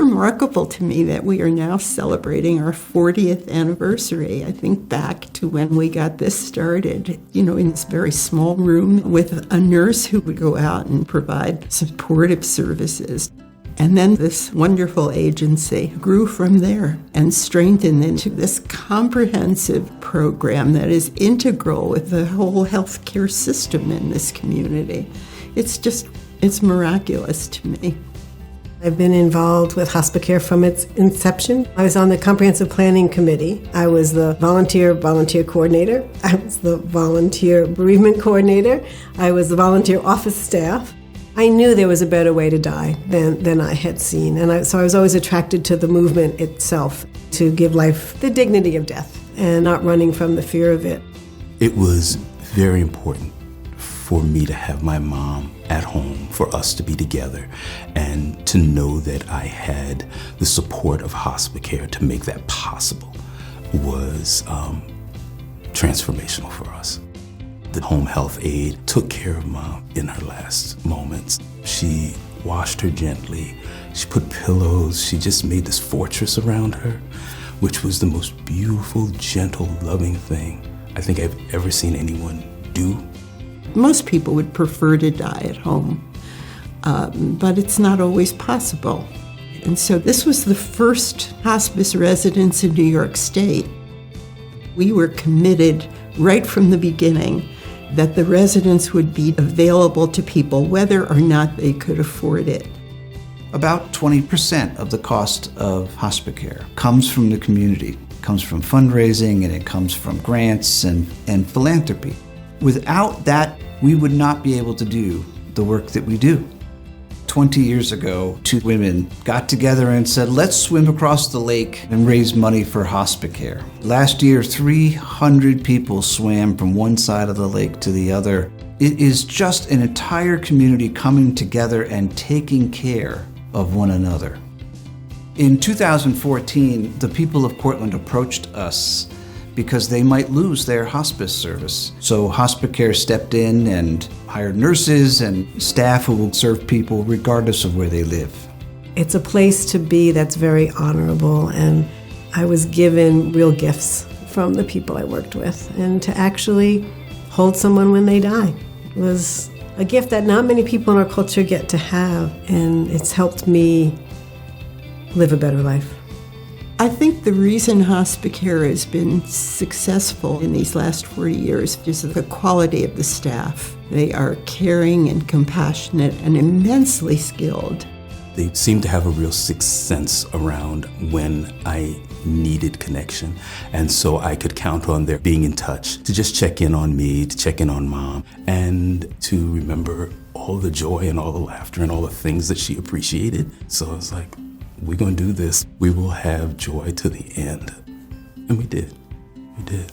remarkable to me that we are now celebrating our 40th anniversary. I think back to when we got this started, in this very small room with a nurse who would go out and provide supportive services. And then this wonderful agency grew from there and strengthened into this comprehensive program that is integral with the whole healthcare system in this community. It's miraculous to me. I've been involved with Hospicare from its inception. I was on the Comprehensive Planning Committee. I was the volunteer coordinator. I was the volunteer bereavement coordinator. I was the volunteer office staff. I knew there was a better way to die than I had seen. And so I was always attracted to the movement itself, to give life the dignity of death and not running from the fear of it. It was very important for me to have my mom at home, for us to be together, and to know that I had the support of Hospicare to make that possible was transformational for us. The home health aide took care of Mom in her last moments. She washed her gently, she put pillows, she just made this fortress around her, which was the most beautiful, gentle, loving thing I think I've ever seen anyone do. Most people would prefer to die at home, but it's not always possible. And so this was the first hospice residence in New York State. We were committed right from the beginning that the residence would be available to people whether or not they could afford it. About 20% of the cost of Hospicare comes from the community, comes from fundraising, and it comes from grants and philanthropy. Without that, we would not be able to do the work that we do. 20 years ago, two women got together and said, let's swim across the lake and raise money for Hospicare. Last year, 300 people swam from one side of the lake to the other. It is just an entire community coming together and taking care of one another. In 2014, the people of Portland approached us because they might lose their hospice service. So Hospicare stepped in and hired nurses and staff who will serve people regardless of where they live. It's a place to be that's very honorable, and I was given real gifts from the people I worked with. And to actually hold someone when they die was a gift that not many people in our culture get to have, and it's helped me live a better life. I think the reason Hospicare has been successful in these last 40 years is the quality of the staff. They are caring and compassionate and immensely skilled. They seem to have a real sixth sense around when I needed connection, and so I could count on their being in touch to just check in on me, to check in on Mom, and to remember all the joy and all the laughter and all the things that she appreciated. So I was like, we're gonna do this. We will have joy to the end. And we did. We did.